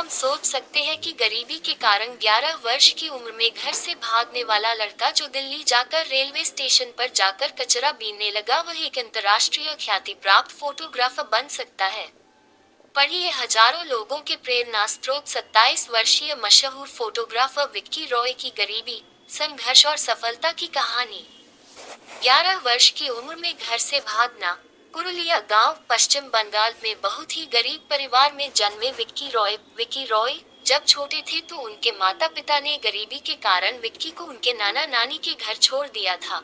हम सोच सकते हैं कि गरीबी के कारण 11 वर्ष की उम्र में घर से भागने वाला लड़का जो दिल्ली जाकर रेलवे स्टेशन पर जाकर कचरा बीनने लगा वह एक अंतर्राष्ट्रीय ख्याति प्राप्त फोटोग्राफर बन सकता है। पढ़िए हजारों लोगों के प्रेरणा स्रोत 27 वर्षीय मशहूर फोटोग्राफर विक्की रॉय की गरीबी, संघर्ष और सफलता की कहानी। 11 वर्ष की उम्र में घर से भागना। पुरुलिया गांव, पश्चिम बंगाल में बहुत ही गरीब परिवार में जन्मे विक्की रॉय जब छोटे थे तो उनके माता पिता ने गरीबी के कारण विक्की को उनके नाना नानी के घर छोड़ दिया था।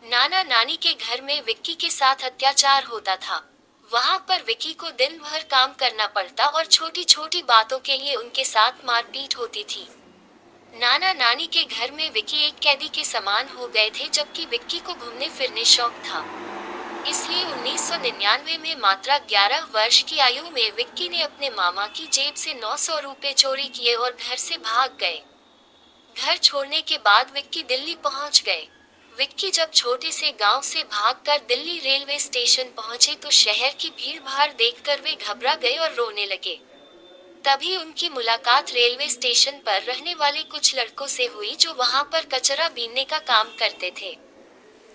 नाना नानी के घर में विक्की के साथ अत्याचार होता था। वहां पर विक्की को दिन भर काम करना पड़ता और छोटी छोटी बातों के लिए उनके साथ मारपीट होती थी। नाना नानी के घर में विक्की एक कैदी के समान हो गए थे, जबकि विक्की को घूमने फिरने शौक था। इसलिए 1999 में मात्र 11 वर्ष की आयु में विक्की ने अपने मामा की जेब से 900 रुपए चोरी किए और घर से भाग गए। घर छोड़ने के बाद विक्की दिल्ली पहुंच गए। विक्की जब छोटे से गांव से भागकर दिल्ली रेलवे स्टेशन पहुंचे तो शहर की भीड़ भाड़ देखकर वे घबरा गए और रोने लगे। तभी उनकी मुलाकात रेलवे स्टेशन पर रहने वाले कुछ लड़कों से हुई जो वहां पर कचरा बीनने का काम करते थे।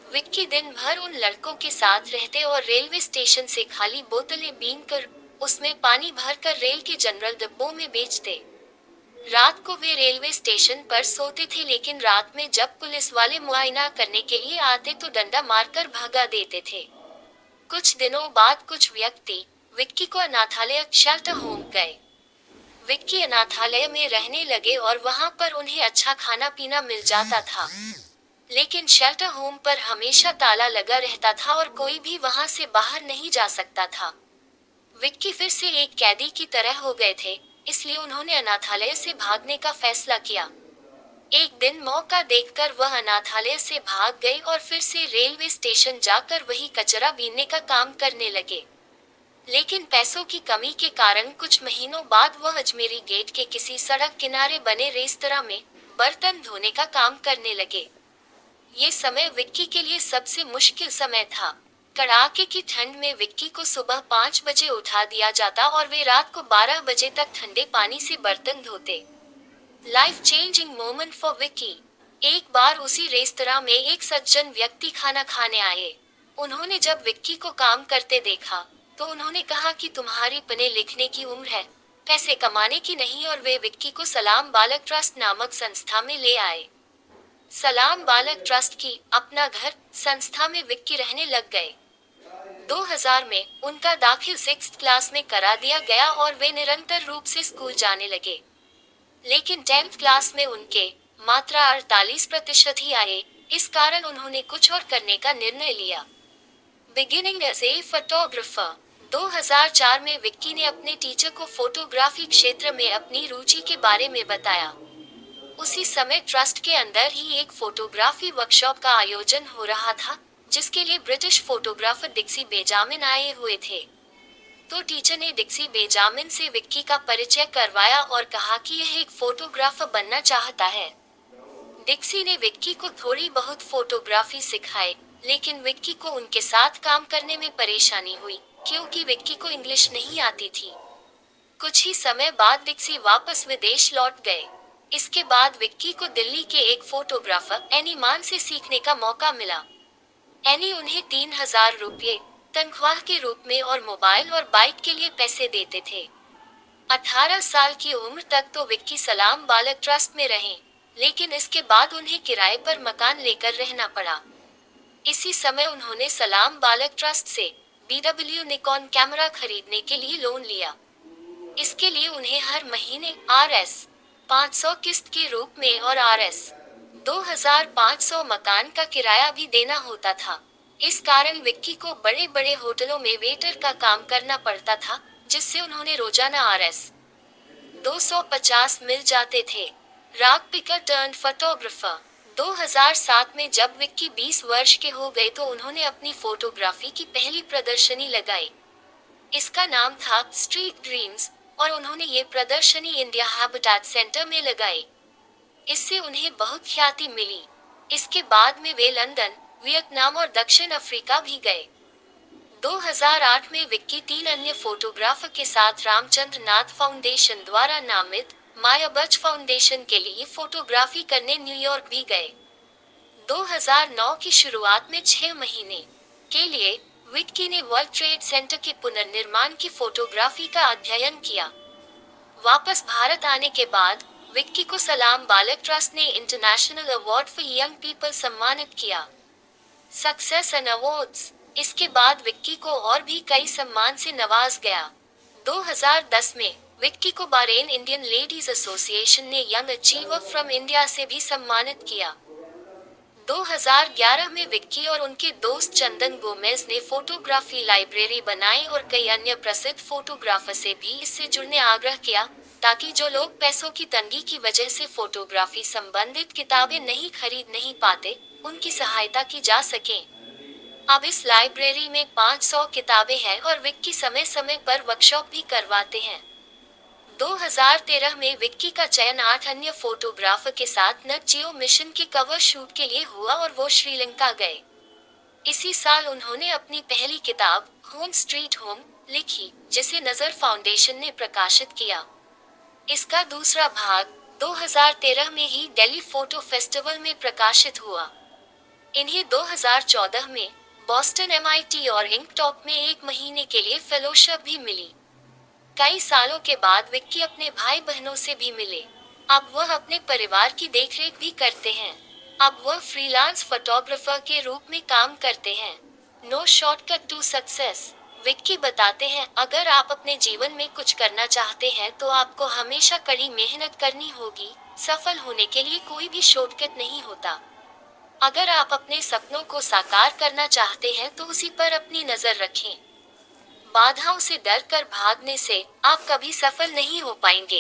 विक्की दिन भर उन लड़कों के साथ रहते और रेलवे स्टेशन से खाली बोतलें बीनकर उसमें पानी भरकर रेल के जनरल डिब्बों में बेचते। रात को वे रेलवे स्टेशन पर सोते थे, लेकिन रात में जब पुलिस वाले मुआयना करने के लिए आते तो डंडा मारकर भगा देते थे। कुछ दिनों बाद कुछ व्यक्ति विक्की को अनाथालय शेल्टर होम गए। विक्की अनाथालय में रहने लगे और वहां पर उन्हें अच्छा खाना पीना मिल जाता था, लेकिन शेल्टर होम पर हमेशा ताला लगा रहता था और कोई भी वहां से बाहर नहीं जा सकता था। विक्की फिर से एक कैदी की तरह हो गए थे, इसलिए उन्होंने अनाथालय से भागने का फैसला किया। एक दिन मौका देखकर वह अनाथालय से भाग गए और फिर से रेलवे स्टेशन जाकर वही कचरा बीनने का काम करने लगे। लेकिन पैसों की कमी के कारण कुछ महीनों बाद वह अजमेरी गेट के किसी सड़क किनारे बने रेस्तरां में बर्तन धोने का काम करने लगे। ये समय विक्की के लिए सबसे मुश्किल समय था। कड़ाके की ठंड में विक्की को सुबह 5 बजे उठा दिया जाता और वे रात को 12 बजे तक ठंडे पानी से बर्तन धोते। Life changing moment for Vicky. एक बार उसी रेस्तरां में एक सज्जन व्यक्ति खाना खाने आए। उन्होंने जब विक्की को काम करते देखा तो उन्होंने कहा कि तुम्हारी पढ़ने लिखने की उम्र है, पैसे कमाने की नहीं, और वे विक्की को सलाम बालक ट्रस्ट नामक संस्था में ले आए। सलाम बालक ट्रस्ट की अपना घर संस्था में विक्की रहने लग गए। 2000 में उनका दाखिल 6th क्लास में करा दिया गया और वे निरंतर रूप से स्कूल जाने लगे। लेकिन 10th क्लास में उनके मात्र 48% ही आए। इस कारण उन्होंने कुछ और करने का निर्णय लिया। Beginning as a photographer. 2004 में विक्की ने अपने टीचर को फोटोग्राफी क्षेत्र में अपनी रुचि के बारे में बताया। उसी समय ट्रस्ट के अंदर ही एक फोटोग्राफी वर्कशॉप का आयोजन हो रहा था, जिसके लिए ब्रिटिश फोटोग्राफर डिक्सी बेंजामिन आए हुए थे। तो टीचर ने डिक्सी बेंजामिन से विक्की का परिचय करवाया और कहा कि यह एक फोटोग्राफर बनना चाहता है। डिक्सी ने विक्की को थोड़ी बहुत फोटोग्राफी सिखाई, लेकिन विक्की को उनके साथ काम करने में परेशानी हुई क्योंकि विक्की को इंग्लिश नहीं आती थी। कुछ ही समय बाद डिक्सी वापस विदेश लौट गए। इसके बाद विक्की को दिल्ली के एक फोटोग्राफर एनी मान से सीखने का मौका मिला। एनी उन्हें 3000 रुपये तनख्वाह के रूप में और मोबाइल और बाइक के लिए पैसे देते थे। 18 साल की उम्र तक तो विक्की सलाम बालक ट्रस्ट में रहे, लेकिन इसके बाद उन्हें किराए पर मकान लेकर रहना पड़ा। इसी समय उन्होंने सलाम बालक ट्रस्ट से BW निकॉन कैमरा खरीदने के लिए लोन लिया। इसके लिए उन्हें हर महीने RS 500 किस्त के रूप में और RS 2500 मकान का किराया भी देना होता था। इस कारण विक्की को बड़े बड़े होटलों में वेटर का काम करना पड़ता था, जिससे उन्होंने रोजाना RS 250 मिल जाते थे। राग पिकर टर्न फोटोग्राफर। 2007 में जब विक्की 20 वर्ष के हो गए तो उन्होंने अपनी फोटोग्राफी की पहली प्रदर्शनी लगाई। इसका नाम था स्ट्रीट ड्रीम्स और उन्होंने ये प्रदर्शनी इंडिया हैबिटेट सेंटर में लगाई। इससे उन्हें बहुत ख्याति मिली। इसके बाद में वे लंदन, वियतनाम और दक्षिण अफ्रीका भी गए। 2008 में विक्की 3 अन्य फोटोग्राफर के साथ रामचंद्र नाथ फाउंडेशन द्वारा नामित माया बच फाउंडेशन के लिए फोटोग्राफी करने न्यूयॉर्क भी गए। 2009 की शुरुआत में 6 महीने के लिए विक्की ने वर्ल्ड ट्रेड सेंटर के पुनर्निर्माण की फोटोग्राफी का अध्ययन किया। वापस भारत आने के बाद विक्की को सलाम बालक ट्रस्ट ने international award for young people सम्मानित किया। Success and awards. इसके बाद विक्की को और भी कई सम्मान से नवाज गया। 2010 में विक्की को बहरीन इंडियन लेडीज एसोसिएशन ने यंग अचीवर फ्रॉम इंडिया से भी सम्मानित किया। 2011 में विक्की और उनके दोस्त चंदन गोमेज ने फोटोग्राफी लाइब्रेरी बनाई और कई अन्य प्रसिद्ध फोटोग्राफर से भी इससे जुड़ने आग्रह किया, ताकि जो लोग पैसों की तंगी की वजह से फोटोग्राफी संबंधित किताबें नहीं पाते, उनकी सहायता की जा सके। अब इस लाइब्रेरी में 500 किताबें हैं और विक्की समय समय पर वर्कशॉप भी करवाते हैं। 2013 में विक्की का चयन 8 अन्य फोटोग्राफर के साथ नट जियो मिशन के कवर शूट के लिए हुआ और वो श्रीलंका गए। इसी साल उन्होंने अपनी पहली किताब होम स्ट्रीट होम लिखी, जिसे नजर फाउंडेशन ने प्रकाशित किया। इसका दूसरा भाग 2013 में ही दिल्ली फोटो फेस्टिवल में प्रकाशित हुआ। इन्हें 2014 में बॉस्टन MIT और इंक टॉक में 1 महीने के लिए फेलोशिप भी मिली। कई सालों के बाद विक्की अपने भाई बहनों से भी मिले। अब वह अपने परिवार की देखरेख भी करते हैं। अब वह फ्रीलांस फोटोग्राफर के रूप में काम करते हैं। No shortcut to success. Vicky बताते हैं, अगर आप अपने जीवन में कुछ करना चाहते हैं तो आपको हमेशा कड़ी मेहनत करनी होगी। सफल होने के लिए कोई भी शॉर्टकट नहीं होता। अगर आप अपने सपनों को साकार करना चाहते हैं तो उसी पर अपनी नजर रखें। बाधाओं से डर कर भागने से आप कभी सफल नहीं हो पाएंगे।